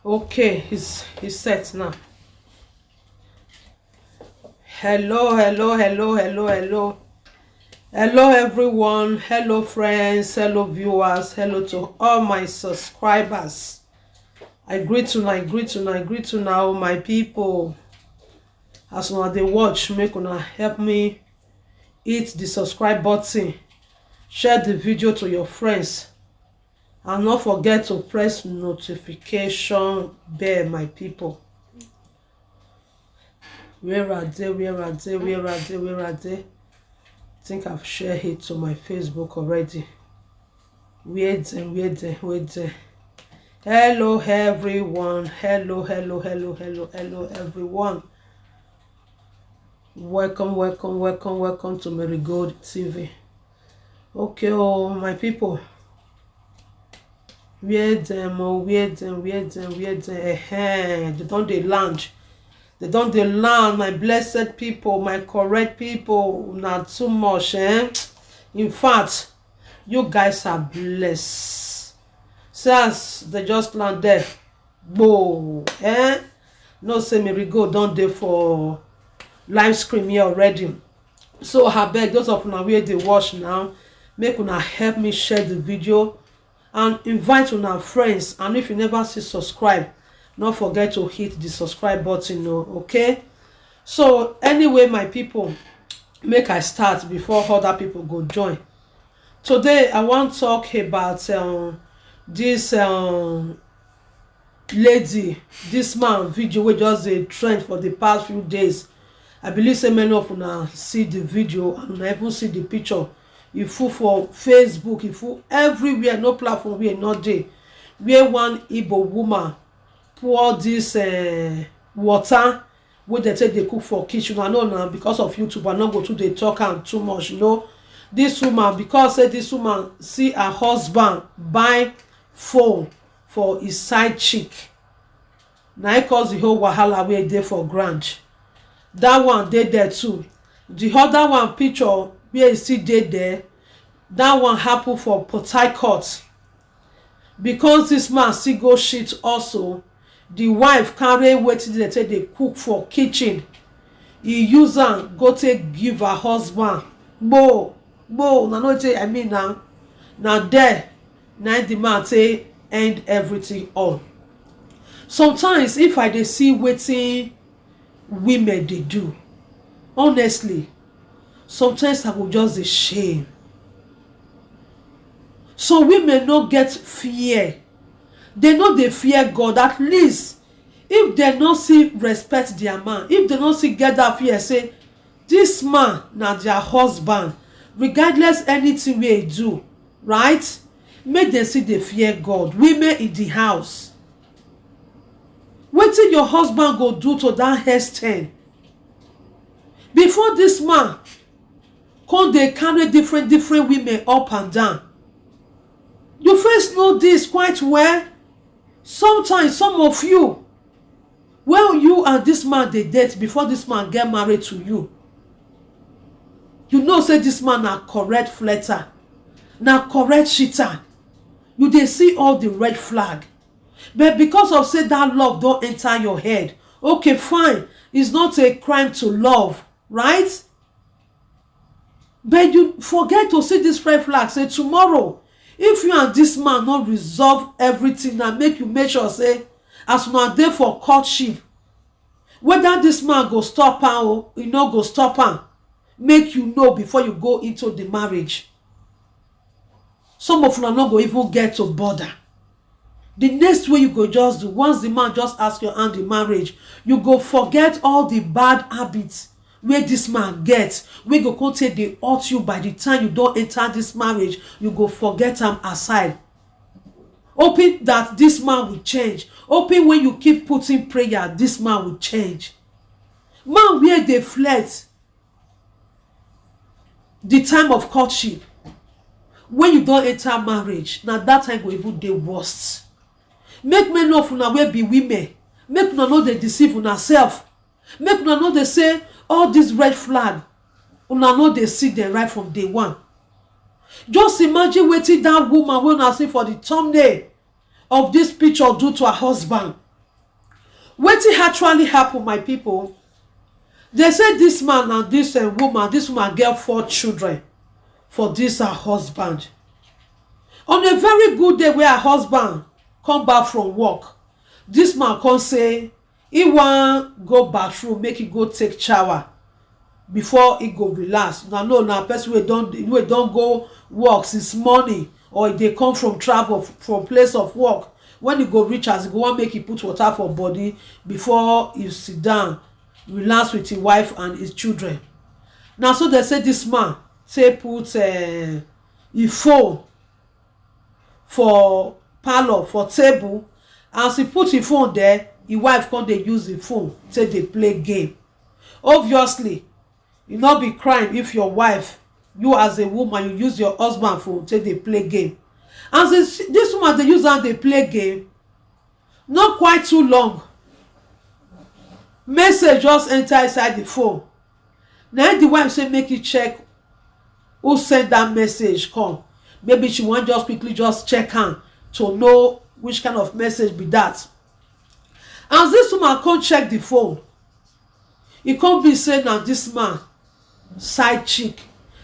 Okay, he's set now. Hello. Hello everyone. Hello friends. Hello viewers. Hello to all my subscribers. I greet you now, my people. As una dey watch, make una help me hit the subscribe button, share the video to your friends, and not forget to press notification bell, my people. Where are they? I think I've shared it to my Facebook already. Where they? Hello everyone. Hello everyone. Welcome to Marigold TV. Okay, oh my people. Where them? They don't dey land. They don't dey land, my blessed people, my correct people. Not too much, eh? In fact, you guys are blessed. Since they just land there, whoa, eh? No say Marigold don dey for live stream here already. So I beg those of una wey dey watch now, make una help me share the video and invite una friends. And if you never see subscribe, don't forget to hit the subscribe button, okay? So anyway, my people, make I start before other people go join. Today I want to talk about this lady, this man video wey just a trend for the past few days. I believe say many of una see the video and una even see the picture. E full for Facebook, e full everywhere, no platform where not dey, where one Igbo woman pour this water wey dem take dey cook for kitchen. I know now because of YouTube I no go too dey talk am too much. This woman, because say this woman see her husband buy phone for his side chick, na it cause the whole wahala wey dey for ground. That one dey there too. The other one picture where e still dey there, that one happen for Port Harcourt. Because this man still go shit also, the wife carry wetin dem take dey cook for kitchen, e use am go take give her husband. Na no wetin I mean now. Na there na the man take end everything all. Sometimes if I dey see wetin women dey do, honestly, sometimes I go just dey shame. Some women no get fear. They no dey fear God. At least if dem no see respect their man, if dem no see get that fear say this man na their husband, regardless anything wey e do, right? Make dem see dey fear God. Women in the house, wetin your husband go do to that extent before this man come dey carry different women up and down? You first know this quite well. Sometimes some of you, when you and this man dey date before this man get married to you, you know say this man na correct flirter, na correct cheater. You dey see all the red flag, but because of say that love don enter your head, okay fine, it's not a crime to love, right? But you forget to see this red flag. Say tomorrow, if you and this man not resolve everything and make sure say as una dey for courtship, whether this man go stop am or e no go stop am, make you know before you go into the marriage. Some of una no go even get to bother. The next way you go just do, once the man just ask your hand in marriage, you go forget all the bad habits wey this man get, wey go come take dey hurt you. By the time you don enter this marriage, you go forget am aside, hoping that this man will change, hoping when you keep putting prayer, this man will change. Man where dey flirt the time of courtship, when you don enter marriage, na that time go even dey worst. Make many of una wey be women, make una no dey deceive una self. Make una no dey say all this red flag, una no dey see them right from day one. Just imagine wetin that woman wey una see for the thumbnail of this picture do to her husband. wetin actually happen, my people? They say this man and this woman get 4 children for this her husband. On a very good day where her husband come back from work, this man come say he wan go bathroom, make he go take shower before he go relax. Na person wey don go work since morning, or e dey come from travel from place of work. When he go reach as he go wan make he put water for body before he sit down relax with his wife and his children. Na so they say this man say put him phone for parlour for table. As he put him phone there, his wife come dey use the phone take dey play game. Obviously e no be crime if your wife, you as a woman, you use your husband phone take dey play game. As this woman dey use am dey play game, not quite too long, message just enter inside the phone. Na the wife say make e check who send that message come. Maybe she wan just quickly just check am to know which kind of message be that. As this woman come check the phone, e come be say na this man side chick,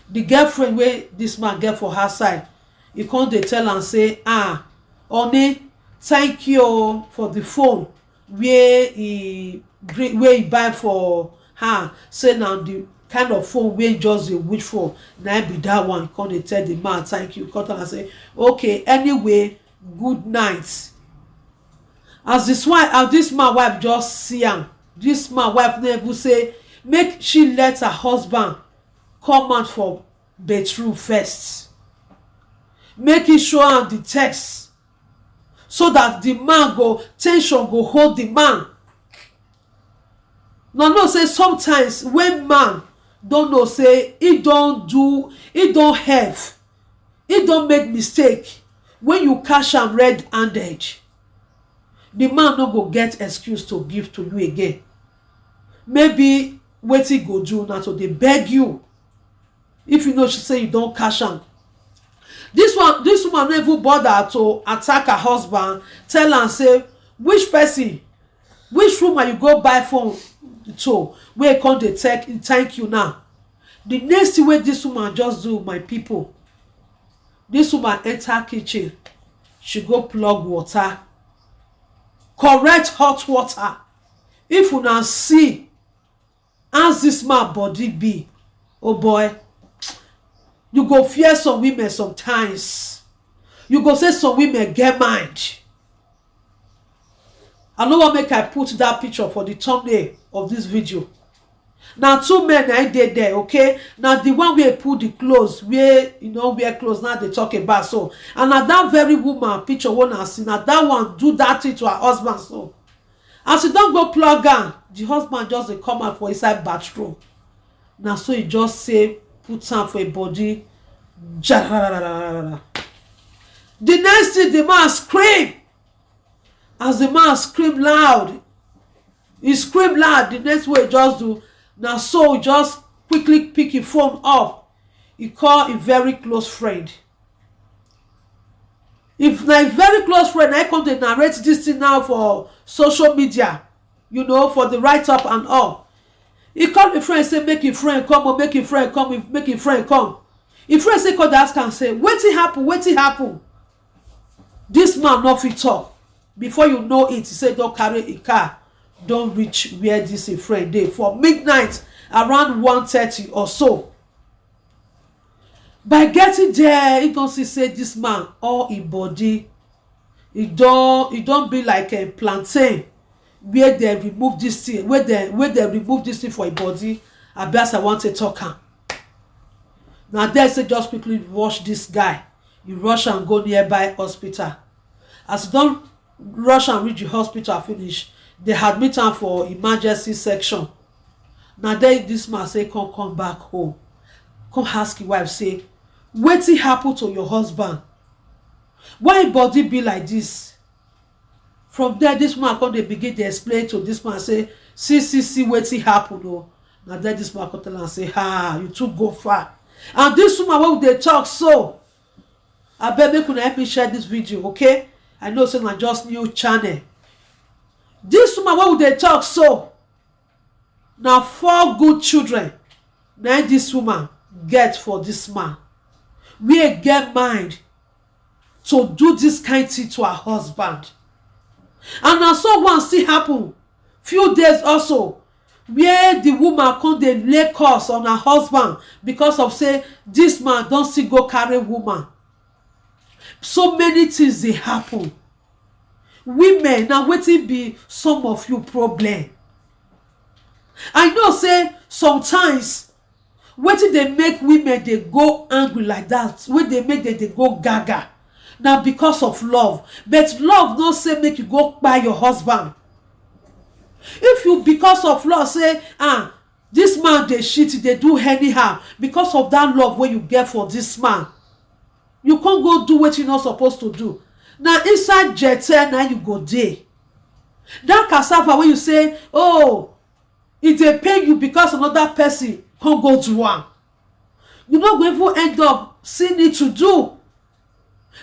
the girlfriend wey this man get for her side, e come dey tell am say, honey, thank you for the phone wey he buy for her. Say na the kind of phone wey just dey wish for, na be that one. Come dey tell the man thank you. Come tell am say okay, anyway, good night. As this man wife just see am, this man wife no even say make she let her husband come out for bedroom first, make e show am the text, so that the man tension go hold the man. No say sometimes when man don't know say he don't help, he don't make mistake, when you catch am red-handed, the man no go get excuse to give to you again. Maybe wetin go do na to dey beg you if you know she say you don catch am. This woman no even bother to attack her husband, tell am say which woman you go buy phone to wey come dey thank you now. The next thing wey this woman just do, my people, this woman enter kitchen, she go plug water, correct hot water. If una see as this man body be, oh boy, you go fear some women sometimes. You go say some women get mind. I no wan make I put that picture for the thumbnail of this video. Now 2 men na dey there, okay? Now the one wey put the clothes, where you know wear clothes, now they talk about so. And na that very woman picture one see, na that one do that thing to her husband so. As he don go plug am, the husband just dey come out for inside bathroom. Now so he just say put am for a body. The next thing, the man scream. As the man scream loud, he scream loud. The next way he just do, now so he just quickly pick his phone up. He call a very close friend. If na a very close friend, I come to narrate this thing now for social media, you know, for the write-up and all. He call the friend, say make your friend come, or make your friend come, make your friend come. If friend say come to ask and say wetin happen. This man no fit talk. Before you know it, he say don carry a car, don reach where this a friend dey for midnight, around 1:30 or so. By getting there, he don see say this man, all his body, he don be like a plantain where they remove this thing, where they remove this thing for his body. As I want to talk am. Now they say just quickly rush this guy. You rush and go nearby hospital. As you don rush and reach the hospital finish, they admit am for emergency section. Now then this man say come back home, come ask your wife say wetin happen to your husband, why him body be like this? From there this man come dey begin dey explain to this man say see wetin happen o. Now then this man come tell am say you too go far. And this woman wey we dey talk so, abeg make una help me share this video, okay? I know say na just new channel, This woman, what would they talk so? Now 4 good children na this woman get for this man. We get mind to do this kind thing to her husband. And now so one still happen few days also, where the woman come dey lay curse on her husband because of say this man don still go carry woman. So many things dey happen. Women, na wetin be some of you problem? I know say sometimes wetin dey make women dey go angry like that, wey dey make dem dey go gaga, na because of love. But love no say make you go kpai your husband. If you because of love say this man dey shit, dey do anyhow, because of that love wey you get for this man, you can't go do what you not supposed to do. Now inside jete na you go dey. That cassava wey you say, oh, it dey pain you because another person can't go do am, you no go even end up seeing it to do.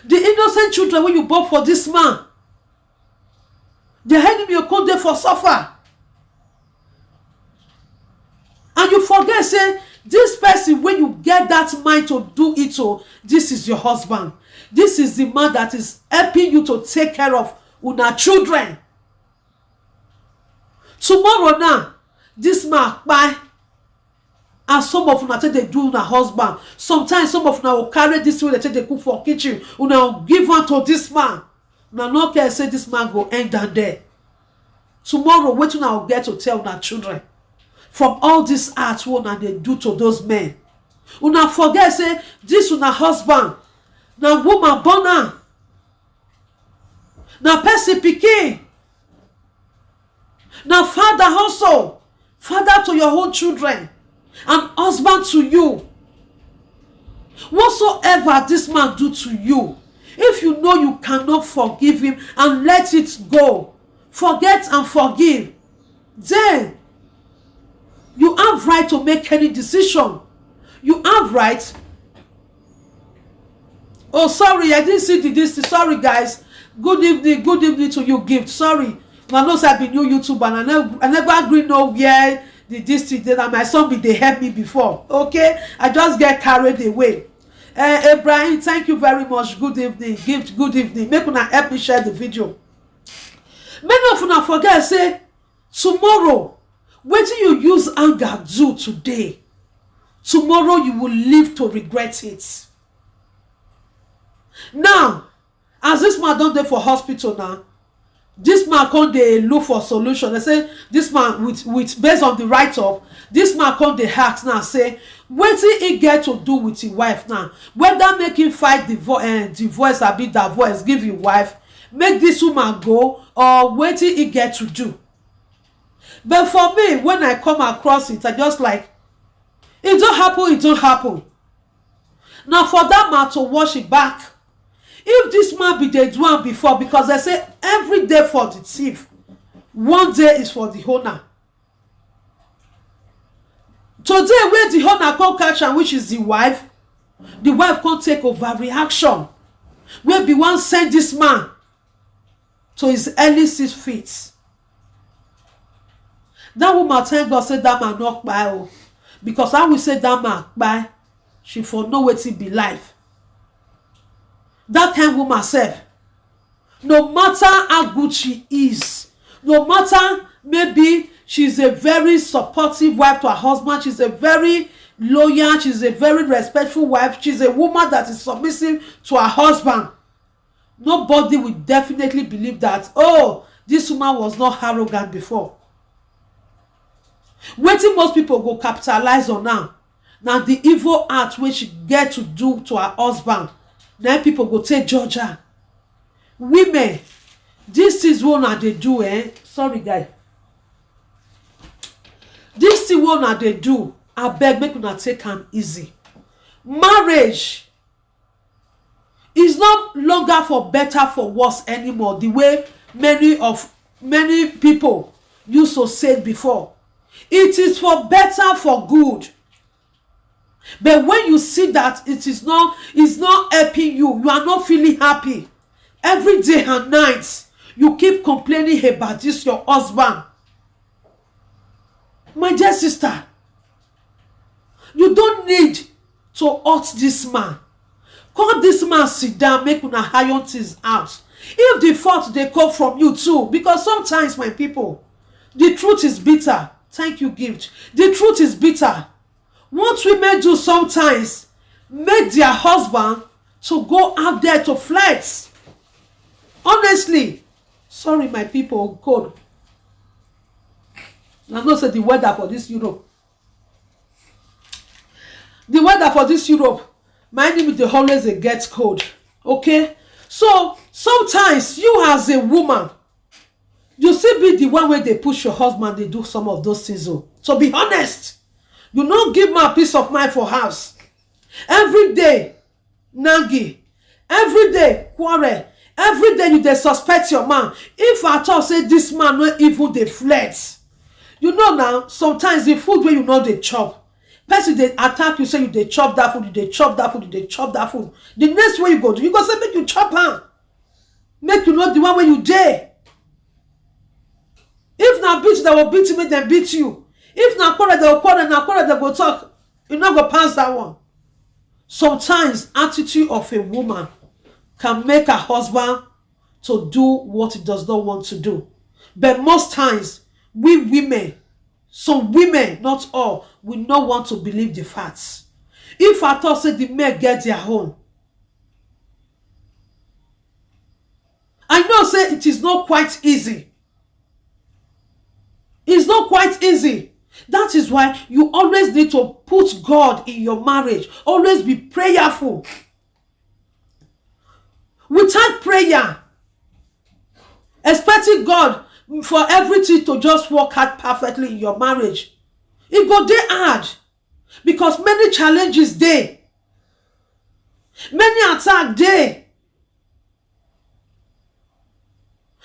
The innocent children wey you born for this man, the enemy you come there for suffer. And you forget say this person, when you get that mind to do it, so this is your husband. This is the man that is helping you to take care of una children. Tomorrow now, this man kpai, and some of una take dey do una husband. Sometimes some of una will carry this way, they take dey cook for kitchen, una will give one to this man. Una no care say this man go end down there. Tomorrow wetin una will get to tell una children from all this art wey una dey do to those men? Una forget say this una husband na woman born am, na person pikin, na father also, father to your own children, and husband to you. Whatsoever this man do to you, if you know you cannot forgive him and let it go, forget and forgive, then you have right to make any decision. You have right. Oh, sorry, I didn't see this. Sorry, guys. Good evening to you, Gift. Sorry, I know I be new YouTuber and I never agree no where this thing that my son be they help me before. Okay, I just get carried away. Ibrahim, thank you very much. Good evening, Gift. Good evening. Make una help me share the video. Many of una forget say tomorrow, wetin you use anger do today, tomorrow you will live to regret it. Now, as this man don dey for hospital now, this man come dey look for solution. They say this man with based on the write-up, this man come dey ask now say wetin he get to do with his wife now, whether make him fight divorce abi divorce give him wife, make this woman go, or wetin he get to do. But for me, when I come across it, I just like, it don't happen. Now for that man to wash it back, if this man be dey do am before, because they say every day for the thief, one day is for the owner. Today where the owner come catch am, which is the wife come take overreaction, wey be wan send this man to his early 6 feet. That woman thank God say that man not kpai, because I will say that man kpai, she for know wetin be life. That kind woman sef, no matter how good she is, no matter maybe she's a very supportive wife to her husband, she's a very loyal, she's a very respectful wife, she's a woman that is submissive to her husband, nobody will definitely believe that, oh, this woman was not arrogant before. Wetin most people go capitalize on now the evil act wey she get to do to her husband, then people go take judge her. Women, this is what una dey do, sorry guys, this thing what una dey do, abeg make una take am easy. Marriage is not longer for better for worse anymore, the way many people used to say before. It is for better, for good. But when you see that it's not helping you, you are not feeling happy every day and night, You keep complaining about this your husband. My dear sister, you don't need to hurt this man. Call this man, sit down, make una iron things out. If the fault they come from you too, because sometimes, my people, the truth is bitter. Thank you, gift. The truth is bitter. What women do sometimes make their husband to go out there to flirt. Honestly, sorry, my people, God. I'm not saying the weather for this Europe. The weather for this Europe, my name is the always it gets cold. Okay? So sometimes you as a woman, you still be the one where they push your husband, they do some of those things. So be honest. You don't give me a peace of mind for house. Every day, nangi. Every day, quarrel. Every day you dey suspect your man. If at all say this man no even dey flirt. You know now, sometimes the food where you know they chop. Person they attack you, say you dey chop that food, you dey chop that food, you dey chop that food. The next way you go say make you chop am. Make you know the one where you dey. If na beat, they will beat you, make them beat you. If na quarrel, they will quarrel, na quarrel, they go talk. You not go pass that one. Sometimes attitude of a woman can make her husband to do what he does not want to do. But most times, we women, some women, not all, we not want to believe the facts. If I thought say the men get their own, I know say it is not quite easy. It's not quite easy. That is why you always need to put God in your marriage. Always be prayerful. Without prayer, expecting God for everything to just work out perfectly in your marriage, it go dey hard. Because many challenges dey. Many attacks dey.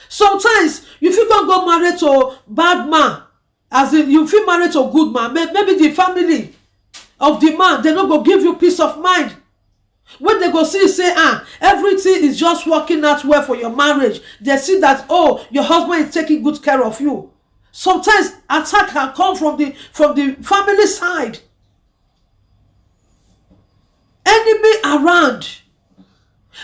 Sometimes you feel can go married to bad man, as in you feel married to a good man. Maybe the family of the man, they not go give you peace of mind. When they go see say everything is just working out well for your marriage, they see that your husband is taking good care of you. Sometimes attack can come from the family side. Enemy around,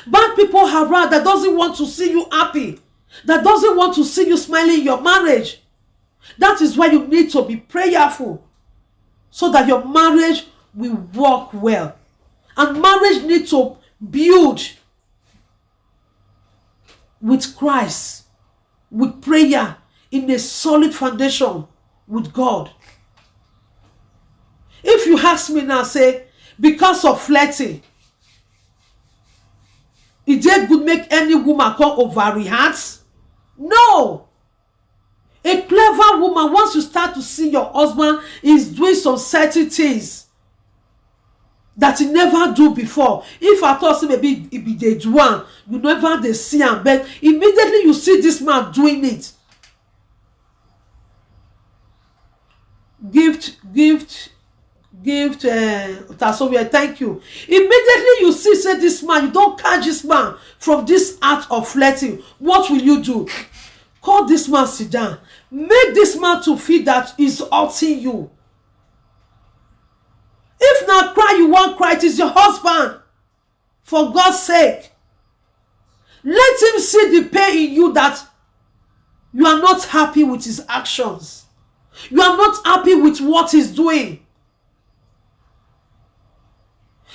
bad people around that doesn't want to see you happy, that doesn't want to see you smiling in your marriage. That is why you need to be prayerful, so that your marriage will work well. And marriage needs to build with Christ, with prayer, in a solid foundation with God. If you ask me now, say, because of flirting, is it good make any woman come overreact? No. A clever woman, once you start to see your husband is doing some certain things that he never do before. If I thought maybe it be the one, you never they see him, but immediately you see this man doing it. Gift, Tasovia, thank you. Immediately you see, say this man, you don't catch this man from this act of flirting. What will you do? Call this man, sit down. Make this man to feel that he's hurting you. If not cry, you won't cry. It is your husband. For God's sake. Let him see the pain in you, that you are not happy with his actions. You are not happy with what he's doing.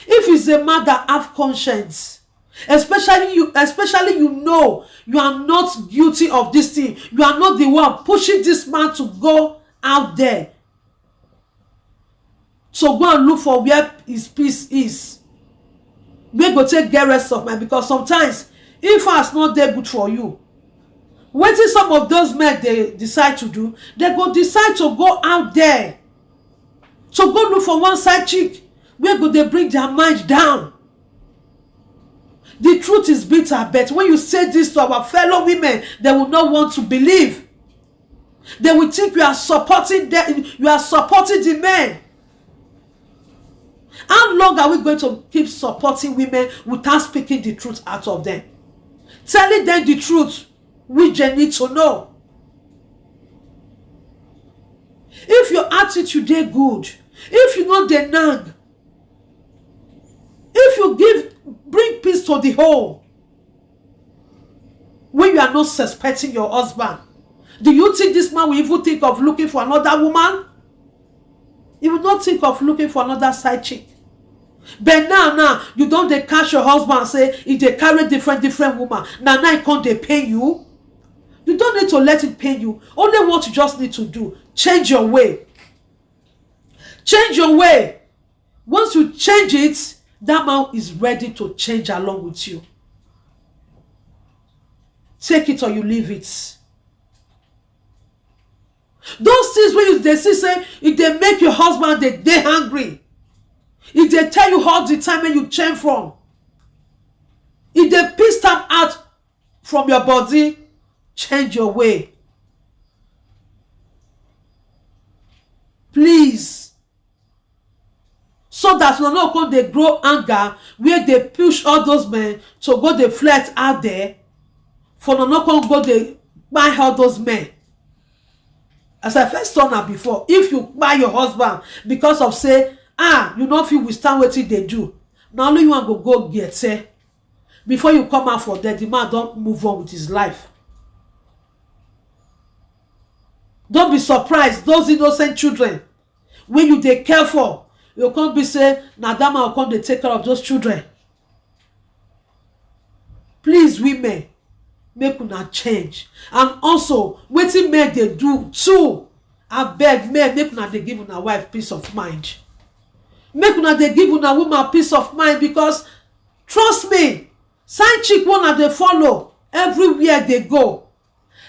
If he's a man that have conscience, especially you know you are not guilty of this thing. You are not the one pushing this man to go out there. So go and look for where his peace is. May go take get rest of mind, because sometimes if it's not there good for you, what is some of those men they decide to do? They go decide to go out there. So go look for one side chick. Where go they bring their mind down? The truth is bitter, but when you say this to our fellow women, they will not want to believe. They will think you are supporting them, you are supporting the men. How long are we going to keep supporting women without speaking the truth out of them? Telling them the truth. which they need to know. If your attitude dey good, if you no dey nag, if you bring peace to the home when you are not suspecting your husband, do you think this man will even think of looking for another woman? He will not think of looking for another side chick. But now you don't dey catch your husband say if they carry different woman, now it can't dey pain you. You don't need to let it pain you. Only what you just need to do, change your way. Change your way. Once you change it, that man is ready to change along with you. Take it or you leave it. Those things when they say if they make your husband they hungry, if they tell you all the time when you change from, if they piss them out from your body, change your way. Please. So that no come they grow anger where they push all those men to go they flirt out there for no come go they buy all those men. As I first told her before, if you buy your husband because of say, you don't feel withstand what they do, now only you want to go get before you come out for that, the man don't move on with his life. Don't be surprised, those innocent children, when you take care for, you can't be say, now that man will come to take care of those children. Please, women, make una change. And also, wetin men they do too, I beg men, make una they give una wife peace of mind. Make una they give una woman peace of mind, because trust me, side chick one they follow everywhere they go.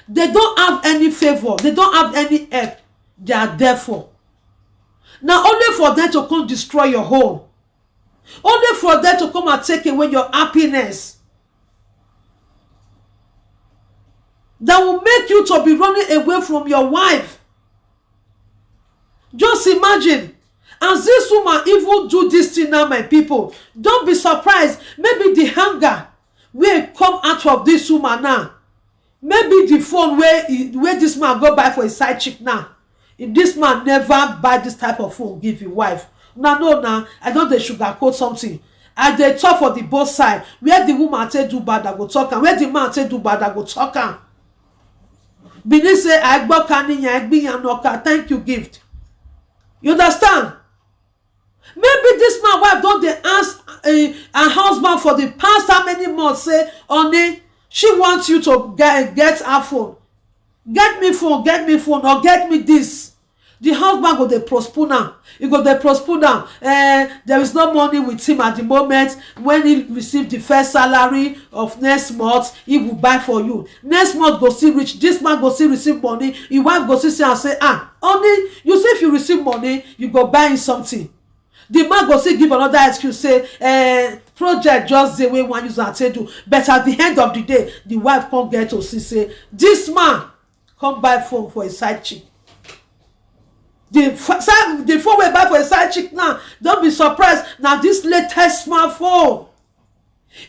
They don't have any favor, they don't have any help. They are there for. Now only for them to come destroy your home. Only for them to come and take away your happiness. That will make you to be running away from your wife. Just imagine, as this woman even do this thing now, my people, don't be surprised. Maybe the hunger will come out of this woman now. Maybe the phone where this man go buy for a side chick now. If this man never buy this type of phone, give his wife. No, I know they sugarcoat something. And they talk for the both side. Where the woman say do bad, I go talk, and where the man say do bad, I go talk. Bini say, I gbọ́ kaniyan, I gbin yanoka, thank you gift. You understand? Maybe this man wife don't they ask a husband for the past how many months, say, honey, she wants you to get her phone. Get me phone, or get me this. The husband go dey postpone am. He go dey postpone am. There is no money with him at the moment. When he receive the first salary of next month, he will buy for you. Next month go still reach. This man go still receive money. His wife go still say and say, honey, you say if you receive money, you go buy him something. The man go still give another excuse, say, project just the way one user say do. But at the end of the day, the wife can't get to see, say, this man come buy phone for a side chick. The phone we buy for a side chick now, don't be surprised. Now this latest smartphone.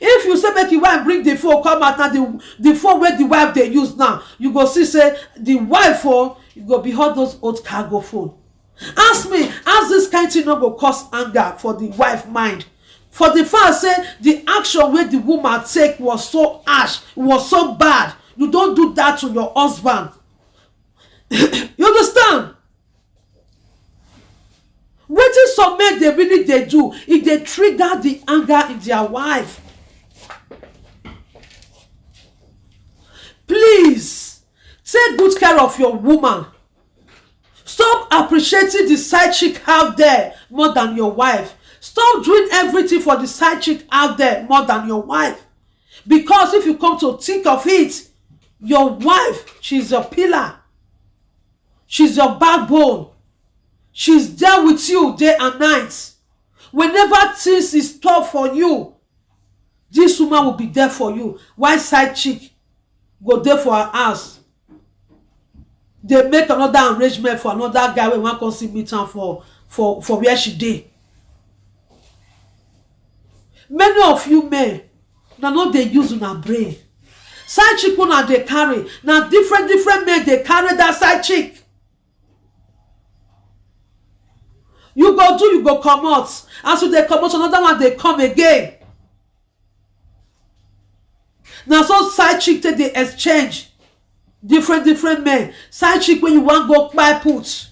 If you say make your wife bring the phone come out now, the phone where the wife they use now, you go see say the wife phone, you go behold those old cargo phone. Ask me, as this kind of thing not go cause anger for the wife mind. For the fact say the action where the woman take was so harsh, was so bad. You don't do that to your husband. You understand? Wetin some men they really they do if they trigger the anger in their wife. Please take good care of your woman. Stop appreciating the side chick out there more than your wife. Stop doing everything for the side chick out there more than your wife. Because if you come to think of it, your wife, she's your pillar. She's your backbone. She's there with you day and night. Whenever things is tough for you, this woman will be there for you. Why side chick go there for her house? They make another arrangement for another guy when one come see meet her for where she dey. Many of you men, now not they use una brain. Side chick una dey carry na different men dey carry that side chick. You go do, you go comot. As you dey comot, another one dey come again. Na so side chick take dey exchange different men. Side chick when you wan go kpai put.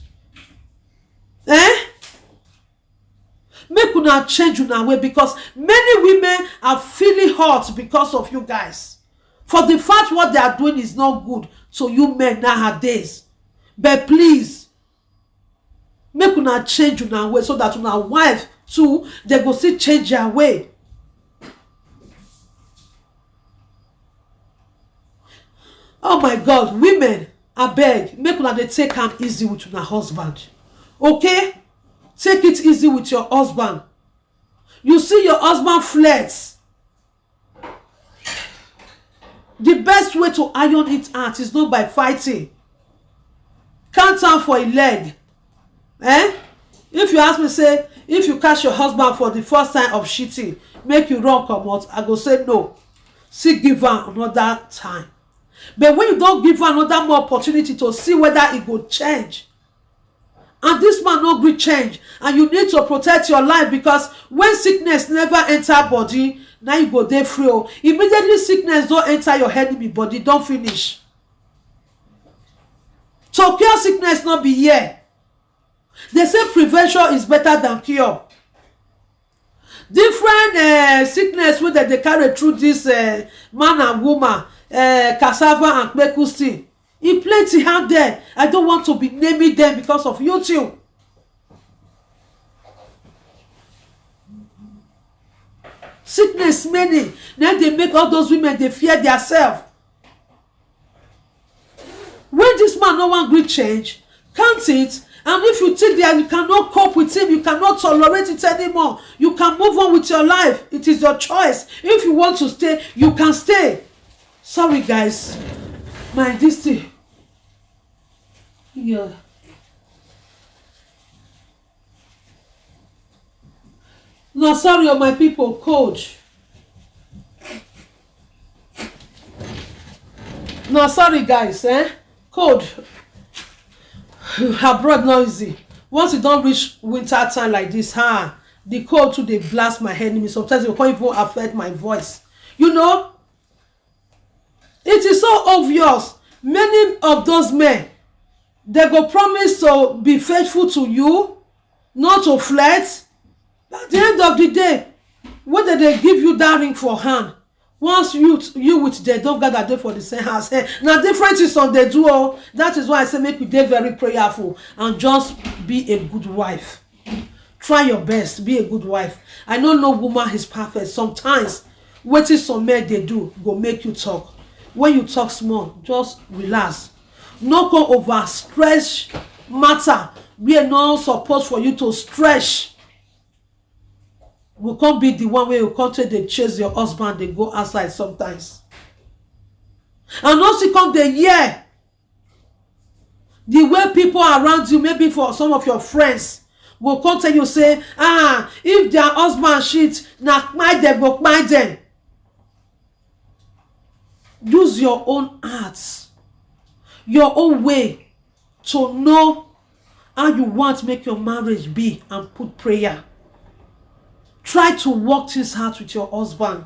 Make una change una way, because many women are feeling hurt because of you guys. For the fact what they are doing is not good to you men nowadays. But please, make una change una way, so that una wife too, they go still change their way. Oh my God, women, abeg, make una dey take am easy with una husband. Okay? Take it easy with your husband. You see your husband flex. The best way to iron it out is not by fighting. Count am for a leg. If you ask me, say, if you catch your husband for the first time of cheating, make you run comot, I go say no. See, give am another time. But when you don't give am another more opportunity to see whether it go change, and this man no gree change, and you need to protect your life, because when sickness never enter body, now you go dey free. Immediately sickness don't enter your enemy body, don't finish. To cure sickness not be here. They say prevention is better than cure. Different sickness wey they carry through this man and woman, cassava and kpekusti. E plenty out there. I don't want to be naming them because of YouTube. Sickness many. Then they make all those women, they fear themselves. When this man no wan gree change, count it. And if you think that you cannot cope with him, you cannot tolerate it anymore, you can move on with your life. It is your choice. If you want to stay, you can stay. Sorry guys, this thing. Yeah. No, sorry, my people, coach. No, sorry guys, Cold. Abroad not easy. Once you don't reach winter time like this, the cold too they blast my enemy. Sometimes it can't even affect my voice. You know, it is so obvious. Many of those men, they go promise to be faithful to you, not to flirt. At the end of the day, whether they give you that ring for hand, once you with them don't gather there for the same house. Now different is on the duo. That is why I say make you dey very prayerful and just be a good wife. Try your best, be a good wife. I know no woman is perfect. Sometimes wetin some men they do go make you talk. When you talk small, just relax. No go over stress matter. We are not supposed for you to stretch. We can't be the one where you can't take they chase your husband, they go outside sometimes. And also come the year. The way people around you, maybe for some of your friends, will come tell you, say, if their husband cheat, na kpai them, go kpai them. Use your own heart, your own way to know how you want to make your marriage be, and put prayer. Try to work this out with your husband.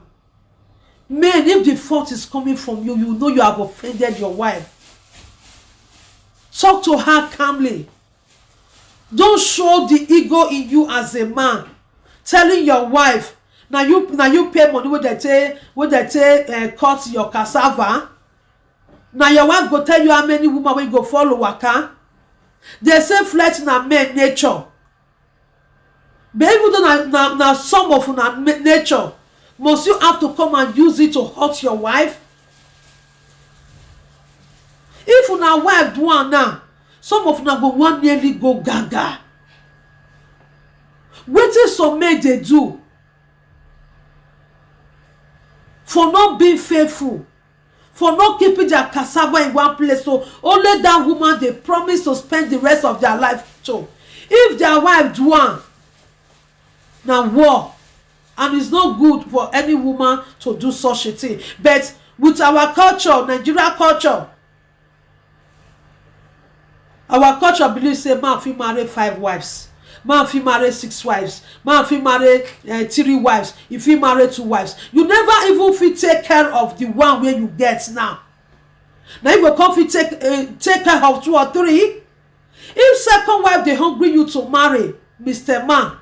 Man, if the fault is coming from you, you know you have offended your wife. Talk to her calmly. Don't show the ego in you as a man. Telling your wife, now you pay money when they take cut your cassava. Now your wife go tell you how many women will go follow waka. They say flirting na men nature. But even though na some of una nature, must you have to come and use it to hurt your wife? If una wife do one now, some of una go one nearly go gaga. Wetin some men they do for not being faithful, for not keeping their cassava in one place, so only that woman they promise to spend the rest of their life to. If their wife do one, now war, and it's not good for any woman to do such a thing. But with our culture, Nigeria culture. Our culture believes say man fit marry 5 wives, man fit marry 6 wives, man fit marry 3 wives, if he marry 2 wives. You never even fit take care of the one wey you get now. Now you go come fit take care of 2 or 3. If second wife dey hungry you to marry, Mr. Man,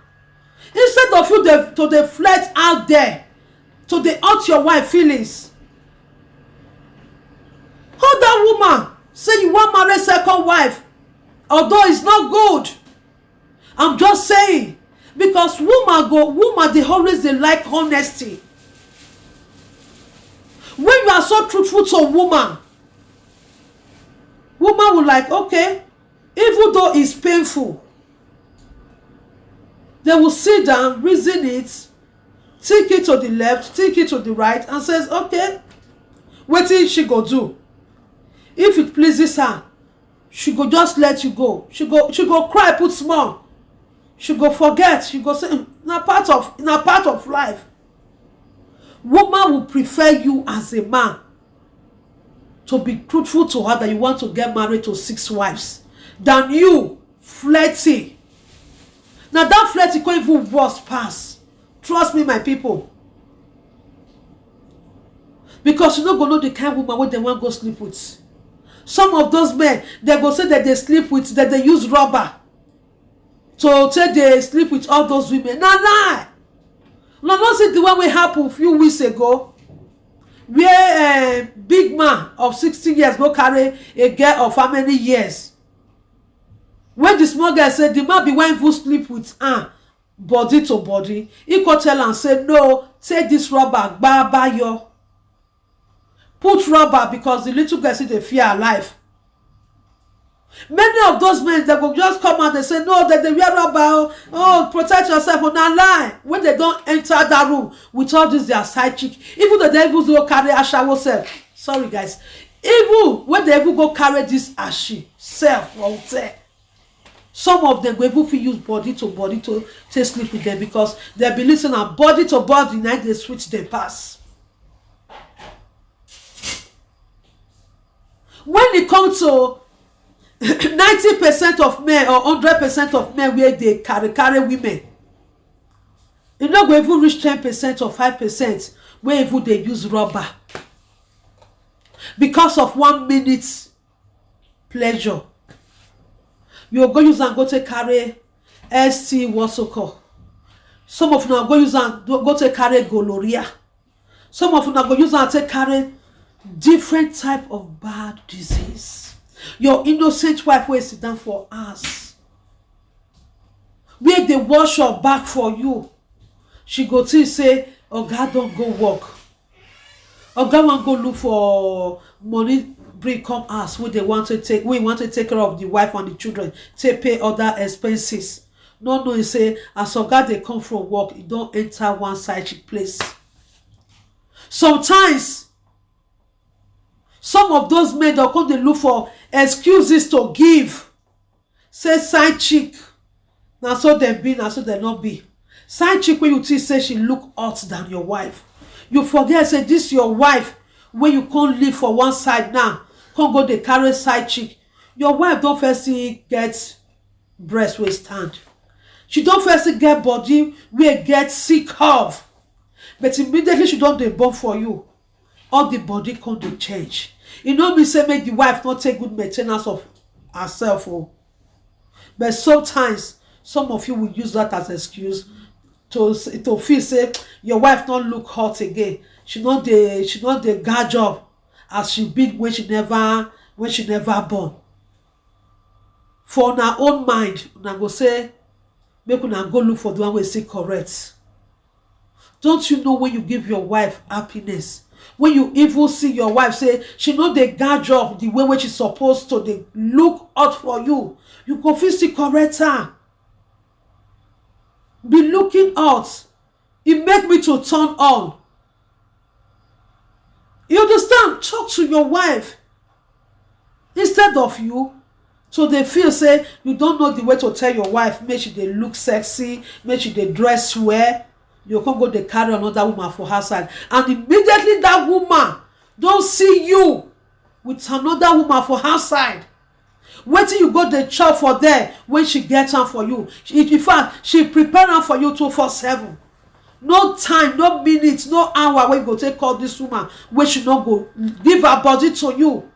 instead of you to dey flirt out there to dey hurt your wife feelings, hold that woman say you wan marry second wife, although it's not good. I'm just saying, because woman dey always dey like honesty. When you are so truthful to woman will like, okay, even though it's painful, they will sit down, reason it, think it to the left, think it to the right, and says, okay, wetin she go do? If it pleases her, she go just let you go. She go cry, put small. She go forget. She go say, na part of life. Woman will prefer you as a man to be truthful to her that you want to get married to 6 wives than you flirty. Now that flirty can't even worse pass. Trust me, my people. Because you no go know the kind of woman wey they want go sleep with. Some of those men, they go say that they sleep with, that they use rubber to say they sleep with all those women. Nah. No, see the one wey happen a few weeks ago, where a big man of 60 years go carry a girl of how many years. When the small girl said the man be when you sleep with her body to body, he could tell and say, no, take this rubber, baba yo. Put rubber, because the little girl see they fear her life. Many of those men, they will just come out and say, no, that they wear rubber, oh, protect yourself. On that lie, when they don't enter that room with all this their side chick, even the devils go carry a shower self. Sorry guys, even when they even go carry this ashi self out there, some of them will even use body to body to sleep with them, because they be listening on body to body, now they switch they pass. When it comes to 90% of men or 100% of men where they carry women, e no go even reach 10% or 5% where even they use rubber because of 1 minute pleasure. You go use and go to carry ST what's called. Some of them go use and go to carry gonorrhea. Some of them go use and take carry different type of bad disease. Your innocent wife will sit down for us, where they wash your back for you. She go to say, oga don't go work, oga want go look for money, bring come us where they want to take, we want to take care of the wife and the children, to pay other expenses. No, you say as oga they come from work, you don't enter one side chick place. Sometimes some of those men that come, they look for excuses to give. Say side chick, now so they be, now so they not be. Side chick when you see say she look hot than your wife, you forget say this your wife when you can't live for one side now, can't go they carry side chick. Your wife don't first see get breast wey stand. She don't first see get body where get sick of, but immediately she don't dey born for you, all the body can't dey change. You know me say make the wife not take good maintenance of herself. Oh. But sometimes some of you will use that as excuse to feel say your wife not look hot again. She not the guard job as she big when she never born. For her own mind, una go say make una go look for the one wey say correct. Don't you know when you give your wife happiness, when you even see your wife say she know the guard job the way when she's supposed to, they look out for you, you go feel still correct her. Be looking out. It make me to turn on. You understand? Talk to your wife instead of you. So they feel say you don't know the way to tell your wife, make she they look sexy, make she they dress well. You can't go they carry another woman for her side, and immediately that woman Don't see you with another woman for outside. Wetin you go dey chop for there when she get am for you. In fact, she prepare am for you 247. No time, no minute, no hour wey you go take call this woman wey she no go give her body to you.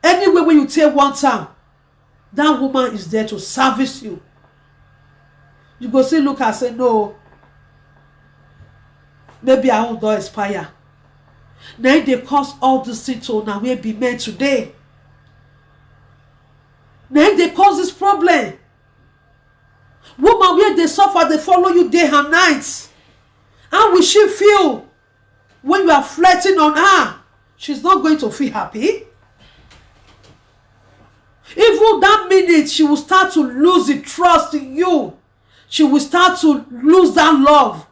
Anyway wey you take want am, that woman is there to service you. You go still look and say, no, maybe her own don expire. Na im dey cause all dis thing to una wey be men today. Na im dey cause this problem. Woman wey dey suffer dey follow you day and night. How will she feel when you are flirting on her? She's not going to feel happy. Even that minute, she will start to lose the trust in you. She will start to lose that love.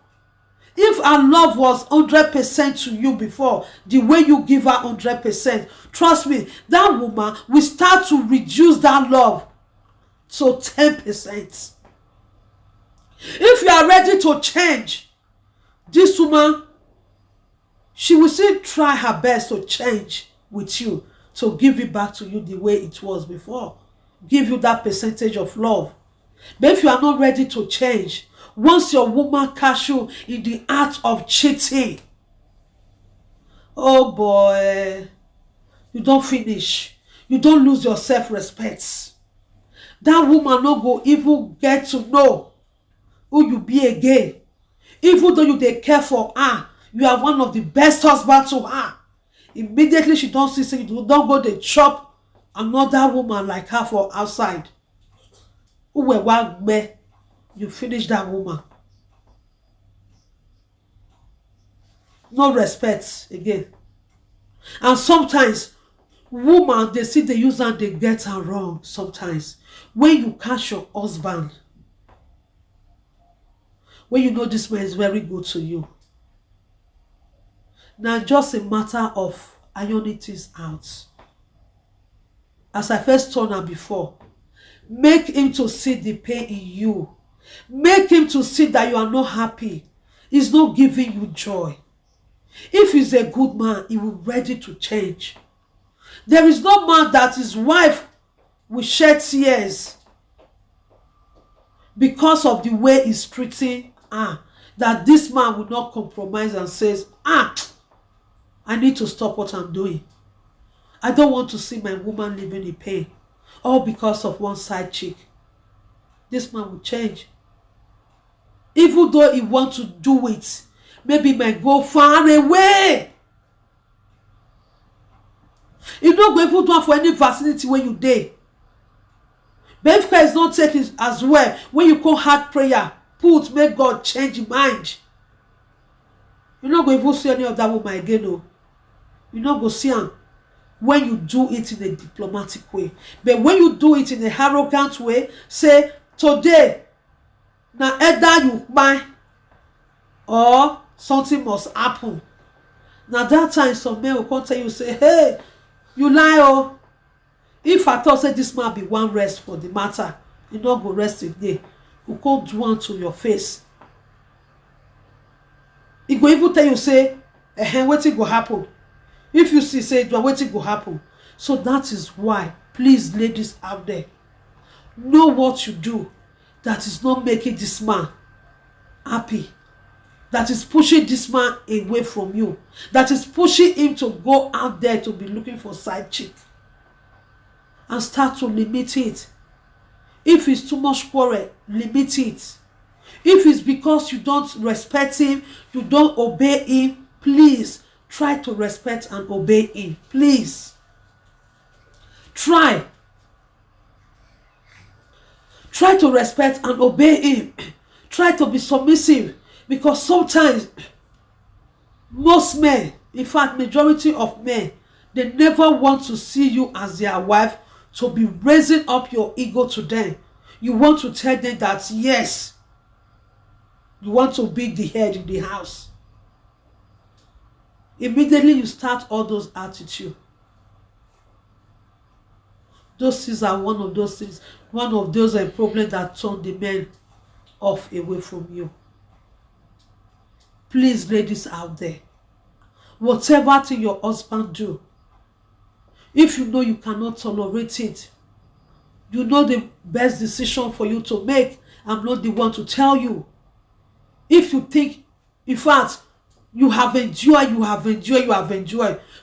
If her love was 100% to you before, the way you give her 100%, trust me, that woman will start to reduce that love to 10%. If you are ready to change, this woman, she will still try her best to change with you, to give it back to you the way it was before. Give you that percentage of love. But if you are not ready to change, once your woman catch you in the act of cheating, oh boy, you don't finish. You don't lose your self-respect. That woman no go even get to know who you be again. Even though you dey care for her, you are one of the best husbands to her. Immediately she don't see, say you don't go dey chop another woman like her for outside. You finish that woman. No respect again. And sometimes woman, they see they use and they get her wrong. Sometimes when you catch your husband, when you know this man is very good to you, now just a matter of ironing things out. As I first told her before, make him to see the pain in you. Make him to see that you are not happy. He's not giving you joy. If he's a good man, he will be ready to change. There is no man that his wife will shed tears because of the way he's treating her, that this man will not compromise and says, I need to stop what I'm doing. I don't want to see my woman living in pain, all because of one side chick. This man will change. Even though he wants to do it, maybe he might go far away. You don't go even do it for any vicinity when you dey. But if God is not taking as well, when you call hard prayer, make God change your mind. You're not going to even see any of that woman again, no. You're not going to see her when you do it in a diplomatic way. But when you do it in a arrogant way, say, today, now either you buy or something must happen. Now that time some men will come tell you, say, hey, you lie, oh. If I thought say this man be one rest for the matter, you not go rest today. You can't do one to your face. He go even tell you, say, wetin go happen. If you see, say, wetin go happen. So that is why, please, ladies out there, know what you do that is not making this man happy, that is pushing this man away from you, that is pushing him to go out there to be looking for side chick, and start to limit it. If it's too much quarrel, limit it. If it's because you don't respect him, you don't obey him, please try to respect and obey him. Please try to respect and obey him. Try to be submissive, because sometimes most men, in fact majority of men, they never want to see you as their wife, to be raising up your ego to them. You want to tell them that yes, you want to be the head in the house. Immediately you start all those attitudes. Those things are one of those things, one of those problems that turn the men off away from you. Please, ladies out there, Whatever thing your husband do, if you know you cannot tolerate it, you know the best decision for you to make. I'm not the one to tell you. If you think, in fact, you have enjoyed,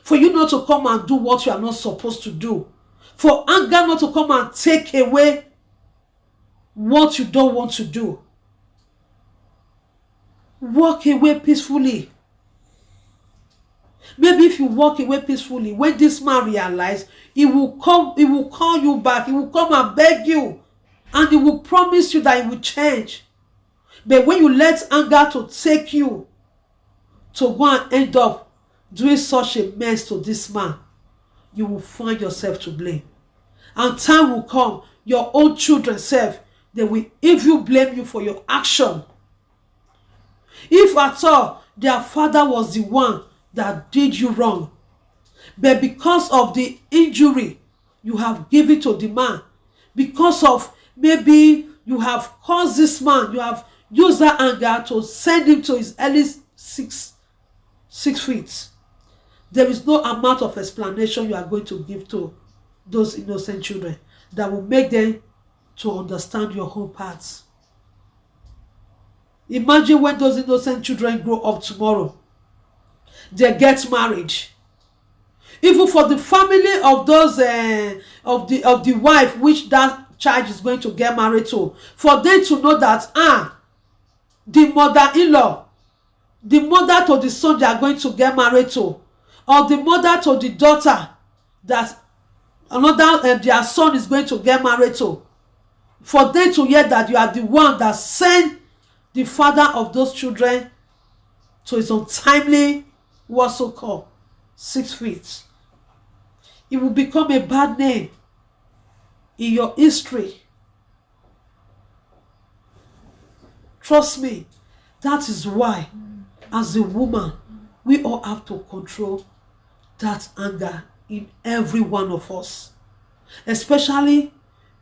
for you not to come and do what you are not supposed to do, for anger not to come and take away what you don't want to do, walk away peacefully. Maybe if you walk away peacefully, when this man realize, he will call you back, he will come and beg you, and he will promise you that he will change. But when you let anger to take you to go and end up doing such a mess to this man, you will find yourself to blame. And time will come, your own children self, they will even blame you for your action. If at all their father was the one that did you wrong, but because of the injury you have given to the man, because of maybe you have caused this man, you have used that anger to send him to his early six feet, there is no amount of explanation you are going to give to those innocent children that will make them to understand your whole parts. Imagine when those innocent children grow up tomorrow, they get married. Even for the family of those of the wife which that child is going to get married to, for them to know that the mother-in-law, the mother to the son they are going to get married to, or the mother to the daughter that another their son is going to get married to, for them to hear that you are the one that sent the father of those children to his untimely, what's so called 6 feet, it will become a bad name in your history. Trust me. That is why, as a woman, we all have to control that anger in every one of us. Especially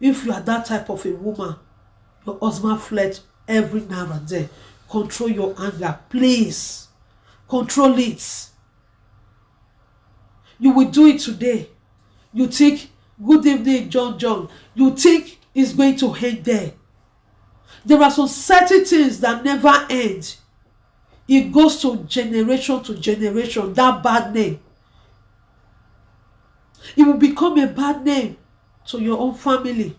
if you are that type of a woman, your husband flirts every now and then. Control your anger, please. Control it. You will do it today. You think, good evening, John. You think it's going to end there. There are some certain things that never end. It goes to generation, that bad name. It will become a bad name to your own family.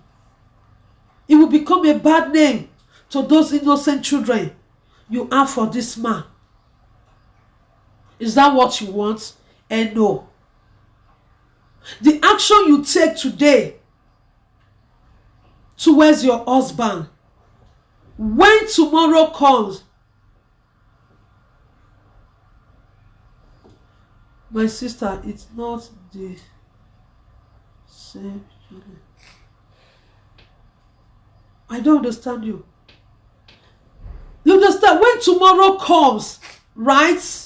It will become a bad name to those innocent children you have for this man. Is that what you want? And no. The action you take today towards your husband, when tomorrow comes, my sister, it's not the same. I don't understand you. You understand? When tomorrow comes, right?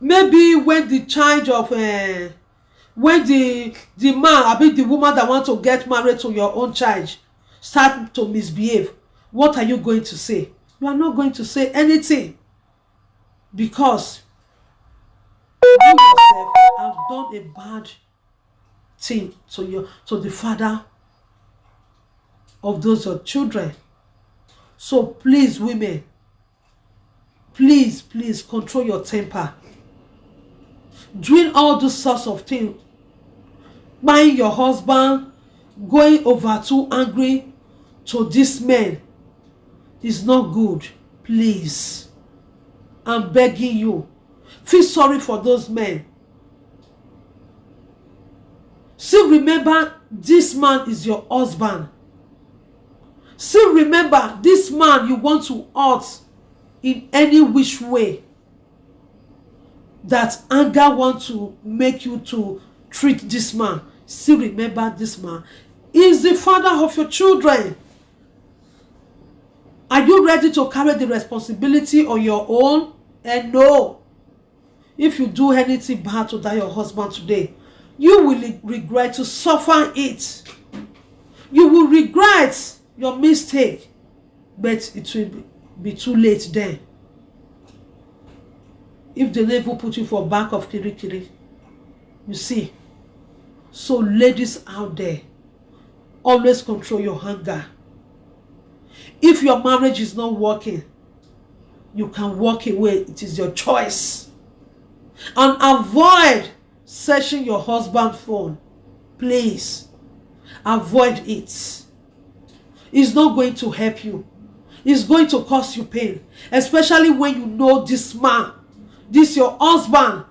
Maybe when the child of when the man, I mean the woman that wants to get married to your own child start to misbehave, what are you going to say? You are not going to say anything, because you yourself have done a bad thing to the father of those your children. So please, women, please control your temper. Doing all those sorts of things, buying your husband, going over too angry to this man is not good. Please, I'm begging you, feel sorry for those men. Still remember, this man is your husband. Still remember, this man you want to hurt in any which way that anger wants to make you to treat this man. Still remember, this man is the father of your children. Are you ready to carry the responsibility on your own? And no. If you do anything bad to that your husband today, you will regret to suffer it. You will regret your mistake, but it will be too late then. if they never put you for back of kirikiri. You see. So ladies out there, always control your hunger. If your marriage is not working, you can walk away. It is your choice. And avoid searching your husband's phone. Please, avoid it. It's not going to help you. It's going to cause you pain. Especially when you know this man, this your husband,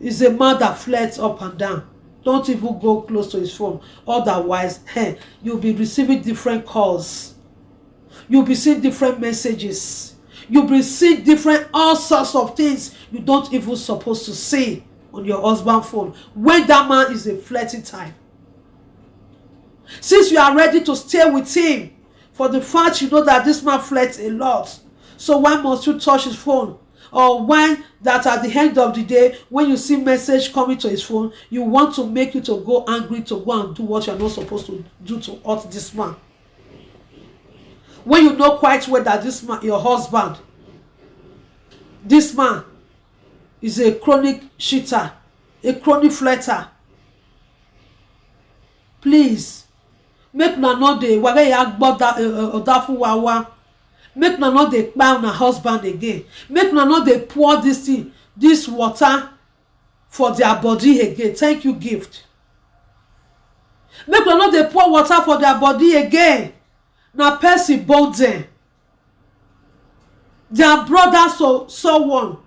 is a man that flirts up and down. Don't even go close to his phone. Otherwise, you'll be receiving different calls. You'll be seeing different messages. You'll be seeing different all sorts of things you don't even supposed to see on your husband's phone when that man is a flirting type. Since you are ready to stay with him, for the fact you know that this man flirts a lot, so why must you touch his phone? Or when that at the end of the day, when you see message coming to his phone, you want to make you to go angry, to go and do what you're not supposed to do to hurt this man. When you know quite well that this man, your husband, this man is a chronic cheater, a chronic flirter. Please, make una no dey wage ya gboda odafu wawa. Make una no dey kpai una husband again. Make una no dey pour this thing, this water for their body again. Thank you, gift. Make una no dey pour water for their body again. Na person born them. Their brother so one.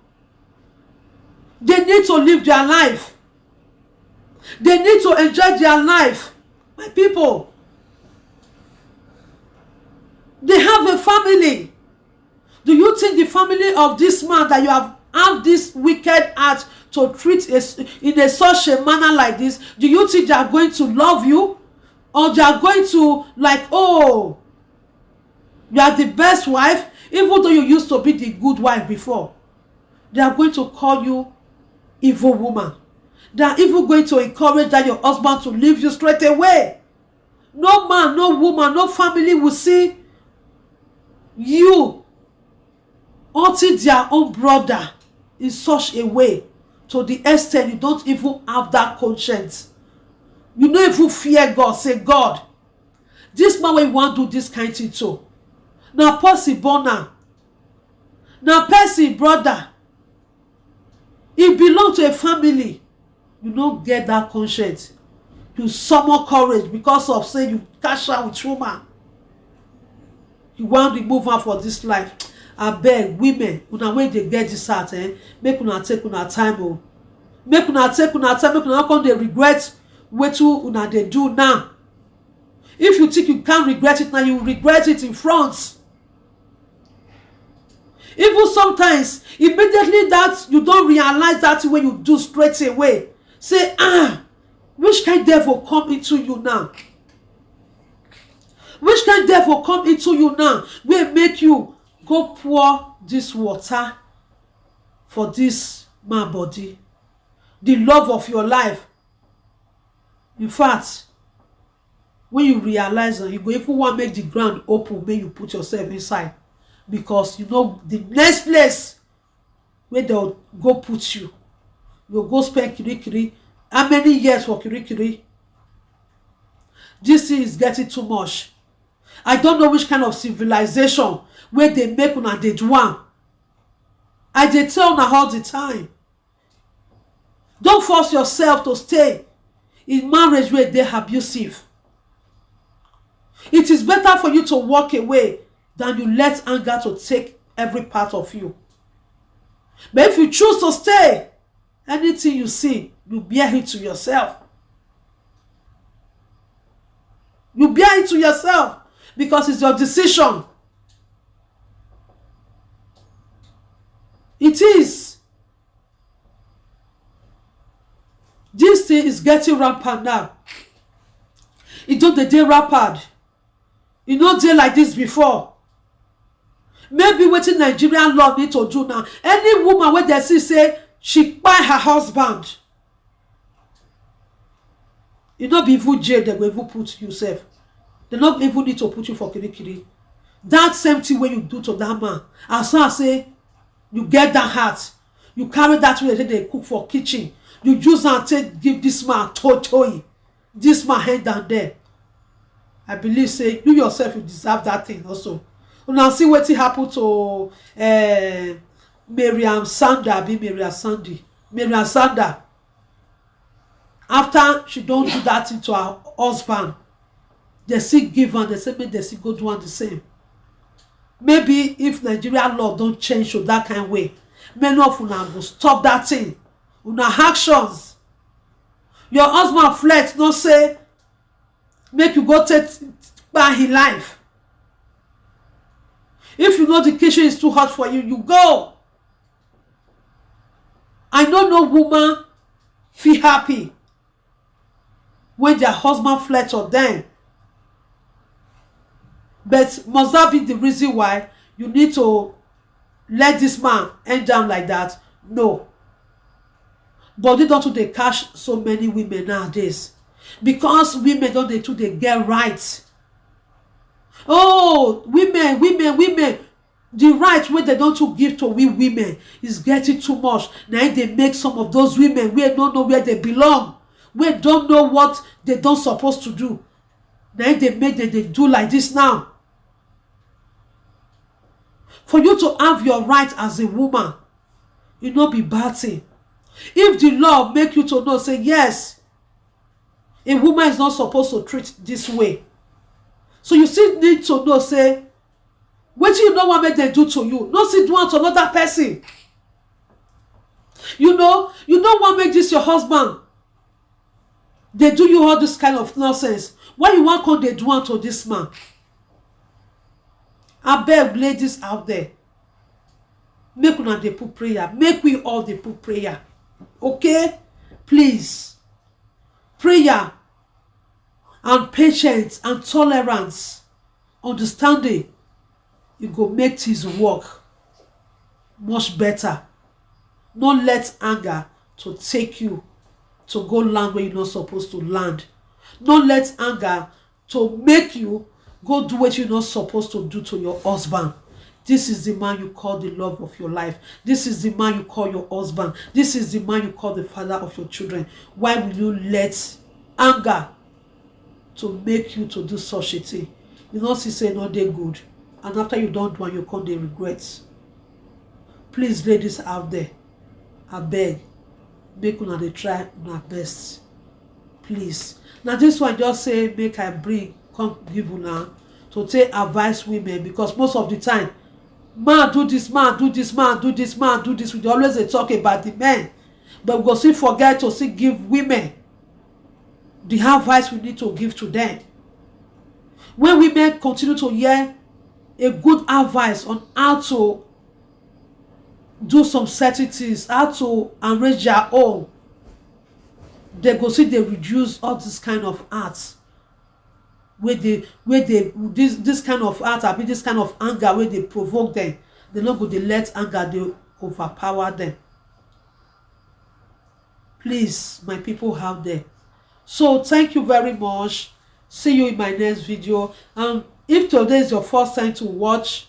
They need to live their life. They need to enjoy their life. My people, they have a family. Do you think the family of this man that you have this wicked heart to treat in a such a manner like this, do you think they are going to love you? Or they are going to like, oh, you are the best wife, even though you used to be the good wife before? They are going to call you evil woman. They are even going to encourage that your husband to leave you straight away. No man, no woman, no family will see you until their own brother in such a way, to the extent you don't even have that conscience. You don't even fear God. Say, God, this man wey want do this kind thing too. Now person born now person brother. It belong to a family. You don't get that conscience. You summon courage because of say you cash out with woman. You want to remove her for this life. I beg women, una when they get this heart, make una take una time. Oh. Make una take una time. Make una not come dey regret what una they do now. If you think you can't regret it now, you regret it in front. Even sometimes, immediately that you don't realize that when you do straight away, say, which kind devil come into you now? Which kind devil come into you now? Will make you go pour this water for this man body, the love of your life. In fact, when you realize that, you go even want to make the ground open, when you put yourself inside, because you know the next place where they'll go put you, you'll go spend kirikiri. How many years for kirikiri? This thing is getting too much. I don't know which kind of civilization where they make una dey do am. I dey tell una all the time. Don't force yourself to stay in marriage where they're abusive. It is better for you to walk away than you let anger to take every part of you. But if you choose to stay, anything you see, you bear it to yourself. You bear it to yourself because it's your decision. It is. This thing is getting rampant now. It don't dey rampant. You know dey like this before. Maybe wetin Nigerian law need to do now. Any woman wey they see say she kpai her husband, you no be even jail, they go even put you safe. They not even need to put you for kirikiri. That same thing when you do to that man, as long as say you get that heart, You carry that way they cook for kitchen. You use and take give this man toy. This man head down there. I believe say you yourself you deserve that thing also. Una see wetin happen to Miriam Sanda. After she don't do that thing to her husband, they still give am, they say make they still go do am the same. Maybe if Nigeria law don't change to that kind of way, many of una go stop that thing. Una actions. Your husband flex no say make you go take back his life. If you know the kitchen is too hot for you, you go. I know no woman feel happy when their husband flex on them. But must that be the reason why you need to let this man end down like that? No. But they don't they catch so many women nowadays. Because women don't they too they get right. Oh, women. The right way they don't to give to we women is getting too much. Now they make some of those women we don't know where they belong. We don't know what they don't supposed to do. Now they make them they do like this now. For you to have your right as a woman, you not be bad thing. If the law make you to know, say yes, a woman is not supposed to treat this way. So you still need to know, say, what you know what make them do to you. Not sit down to another person. You know what make this your husband. They do you all this kind of nonsense. Why you want to they do unto this man? I beg ladies out there, make una dey put prayer. Make we all dey put prayer. Okay? Please. Prayer and patience and tolerance, understanding, you go make things work much better. Don't let anger to take you to go land where you're not supposed to land. Don't let anger to make you go do what you're not supposed to do to your husband. This is the man you call the love of your life. This is the man you call your husband. This is the man you call the father of your children. Why will you let anger to make you to do such a thing? You know, she say no, they good. And after you don't do one, you call the regrets. Please, ladies out there, I beg, make una dey try una best. Please. Now this one just say make I bring come give una to take advise women, because most of the time man do this, man do this, man do this, man do this. We always dey talk about the men, but we go still forget to still give women the advice we need to give to them. When women continue to hear a good advice on how to do some certain things, how to arrange their own, they go see they reduce all this kind of arts where they this kind of art, I mean this kind of anger where they provoke them. They not go they let anger they overpower them. Please, my people out there. So thank you very much. See you in my next video. And if today is your first time to watch,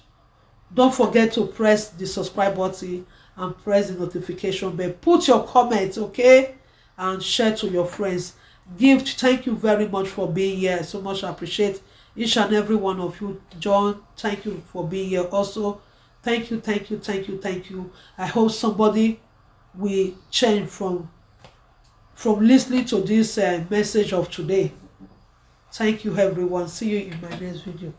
don't forget to press the subscribe button and press the notification bell. Put your comments, okay, and share to your friends. Thank you very much for being here. So much I appreciate each and every one of you. John, thank you for being here also. Thank you. I hope somebody will change from listening to this message of today. Thank you everyone. See you in my next video.